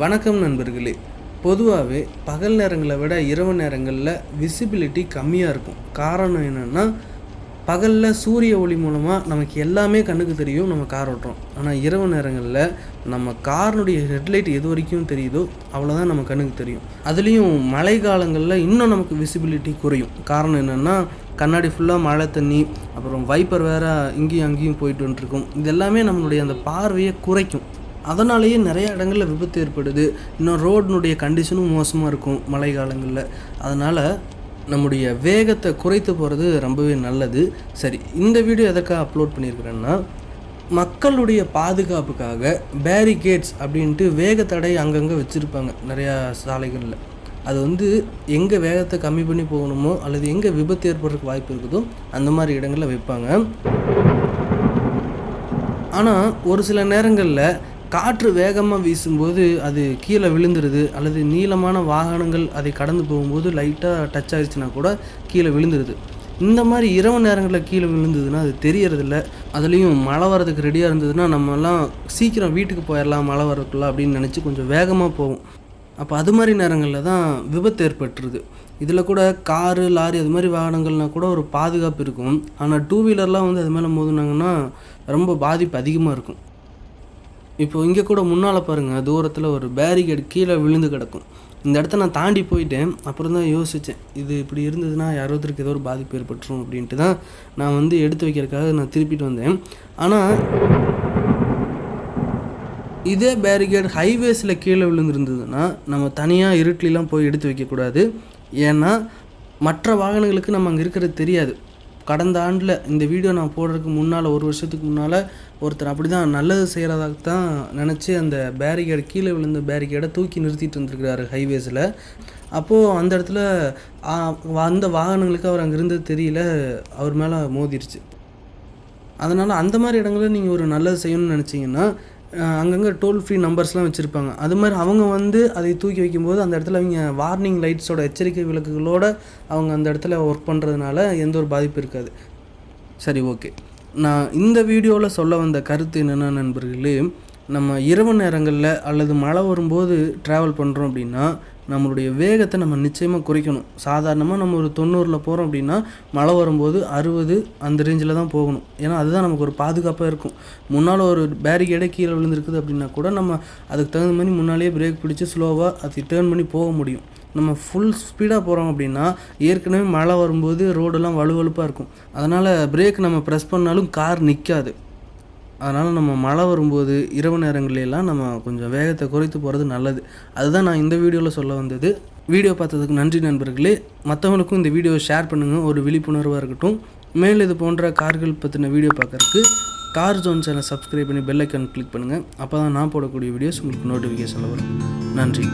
வணக்கம் நண்பர்களே. பொதுவாகவே பகல் நேரங்களை விட இரவு நேரங்களில் விசிபிலிட்டி கம்மியாக இருக்கும். காரணம் என்னென்னா, பகலில் சூரிய ஒளி மூலமாக நமக்கு எல்லாமே கண்ணுக்கு தெரியும், நம்ம கார் ஓட்டுறோம். ஆனால் இரவு நேரங்களில் நம்ம காரினுடைய ஹெட்லைட் எது வரைக்கும் தெரியுதோ அவ்வளோதான் நம்ம கண்ணுக்கு தெரியும். அதுலேயும் மழை காலங்களில் இன்னும் நமக்கு விசிபிலிட்டி குறையும். காரணம் என்னென்னா, கண்ணாடி ஃபுல்லாக மழை தண்ணி, அப்புறம் வைப்பர் வேறு இங்கேயும் அங்கேயும் போயிட்டு வந்துருக்கும். இது எல்லாமே நம்மளுடைய அந்த பார்வையை குறைக்கும். அதனாலேயே நிறைய இடங்களில் விபத்து ஏற்படுது. இன்னும் ரோடினுடைய கண்டிஷனும் மோசமாக இருக்கும் மழை காலங்களில். அதனால் நம்முடைய வேகத்தை குறைத்து போகிறது ரொம்பவே நல்லது. சரி, இந்த வீடியோ எதற்காக அப்லோட் பண்ணியிருக்கிறேன்னா, மக்களுடைய பாதுகாப்புக்காக பேரிகேட்ஸ் அப்படின்ட்டு வேகத்தடை அங்கங்கே வச்சுருப்பாங்க நிறையா சாலைகளில். அது எங்கே வேகத்தை கம்மி பண்ணி போகணுமோ அல்லது எங்கே விபத்து ஏற்படுறதுக்கு வாய்ப்பு இருக்குதோ அந்த மாதிரி இடங்களில் வைப்பாங்க. ஆனால் ஒரு சில நேரங்களில் காற்று வேகமாக வீசும்போது அது கீழே விழுந்துருது, அல்லது நீளமான வாகனங்கள் அதை கடந்து போகும்போது லைட்டாக டச் ஆகிடுச்சுன்னா கூட கீழே விழுந்துருது. இந்த மாதிரி இரவு நேரங்களில் கீழே விழுந்ததுன்னா அது தெரியறதில்ல. அதுலேயும் மழை வரதுக்கு ரெடியாக இருந்ததுன்னா நம்மலாம் சீக்கிரம் வீட்டுக்கு போயிடலாம் மழை வரக்குள்ள அப்படின்னு நினச்சி கொஞ்சம் வேகமாக போகும். அப்போ அது மாதிரி நேரங்களில் தான் விபத்து ஏற்பட்டுருது. இதில் கூட காரு, லாரி அது மாதிரி வாகனங்கள்னால் கூட ஒரு பாதுகாப்பு இருக்கும். ஆனால் டூ வீலர்லாம் அது மேலே மோதுனாங்கன்னா ரொம்ப பாதிப்பு அதிகமாக இருக்கும். இப்போ இங்கே கூட முன்னால் பாருங்கள், தூரத்தில் ஒரு பேரிகேட் கீழே விழுந்து கிடக்கும். இந்த இடத்த நான் தாண்டி போயிட்டேன். அப்புறம் தான் யோசித்தேன், இது இப்படி இருந்ததுன்னா யாரோத்தருக்கு ஏதோ ஒரு பாதிப்பு ஏற்பட்டுரும் அப்படின்ட்டு தான் நான் எடுத்து வைக்கிறதுக்காக நான் திருப்பிட்டு வந்தேன். ஆனால் இதே பேரிகேட் ஹைவேஸில் கீழே விழுந்துருந்ததுன்னா நம்ம தனியாக இருட்டிலாம் போய் எடுத்து வைக்கக்கூடாது. ஏன்னா மற்ற வாகனங்களுக்கு நம்ம அங்கே இருக்கிறது தெரியாது. கடந்த ஆண்டில் இந்த வீடியோ நான் போடுறதுக்கு முன்னால், ஒரு வருஷத்துக்கு முன்னால் ஒருத்தர் அப்படி தான் நல்லது செய்கிறதாக தான் நினச்சி அந்த பேரிகேடு கீழே விழுந்த பேரிகேடை தூக்கி நிறுத்திட்டு இருந்திருக்கிறாரு ஹைவேஸில். அப்போது அந்த இடத்துல அந்த வாகனங்களுக்கு அவர் அங்கே இருந்தது தெரியல, அவர் மேலே மோதிருச்சு. அதனால் அந்த மாதிரி இடங்களில் நீங்கள் ஒரு நல்லது செய்யணும்னு நினச்சிங்கன்னா அங்கங்கே டோல் ஃப்ரீ நம்பர்ஸ்லாம் வச்சுருப்பாங்க. அது மாதிரி அவங்க அதை தூக்கி வைக்கும்போது அந்த இடத்துல அவங்க வார்னிங் லைட்ஸோட எச்சரிக்கை விளக்குகளோடு அவங்க அந்த இடத்துல ஒர்க் பண்ணுறதுனால எந்த ஒரு பாதிப்பு இருக்காது. சரி, ஓகே. நான் இந்த வீடியோவில் சொல்ல வந்த கருத்து என்னென்னா நண்பர்களே, நம்ம இரவு நேரங்களில் அல்லது மழை வரும்போது ட்ராவல் பண்ணுறோம் அப்படின்னா நம்மளுடைய வேகத்தை நம்ம நிச்சயமாக குறைக்கணும். சாதாரணமாக நம்ம ஒரு 90 போகிறோம் அப்படின்னா மழை வரும்போது 60 அந்த ரேஞ்சில் தான் போகணும். ஏன்னா அதுதான் நமக்கு ஒரு பாதுகாப்பாக இருக்கும். முன்னால் ஒரு பேரிகேடே கீழே விழுந்துருக்குது அப்படின்னா கூட நம்ம அதுக்கு தகுந்த மாதிரி முன்னாலேயே பிரேக் பிடிச்சி ஸ்லோவாக அதை டேர்ன் பண்ணி போக முடியும். நம்ம ஃபுல் ஸ்பீடாக போகிறோம் அப்படின்னா ஏற்கனவே மழை வரும்போது ரோடெல்லாம் வலுவழுப்பாக இருக்கும். அதனால் பிரேக் நம்ம ப்ரெஸ் பண்ணாலும் கார் நிற்காது. அதனால் நம்ம மழை வரும்போது இரவு நேரங்களெல்லாம் நம்ம கொஞ்சம் வேகத்தை குறைத்து போகிறது நல்லது. அதுதான் நான் இந்த வீடியோவில் சொல்ல வந்தது. வீடியோ பார்த்ததுக்கு நன்றி நண்பர்களே. மற்றவங்களுக்கும் இந்த வீடியோவை ஷேர் பண்ணுங்கள், ஒரு விழிப்புணர்வாக இருக்கட்டும். மேலும் இது போன்ற கார்கள் பற்றின வீடியோ பார்க்குறதுக்கு கார் ஜோன் சேனல் சப்ஸ்கிரைப் பண்ணி பெல் ஐக்கான் கிளிக் பண்ணுங்கள். அப்போ தான் நான் போடக்கூடிய வீடியோஸ் உங்களுக்கு நோட்டிஃபிகேஷனில் வரும். நன்றி.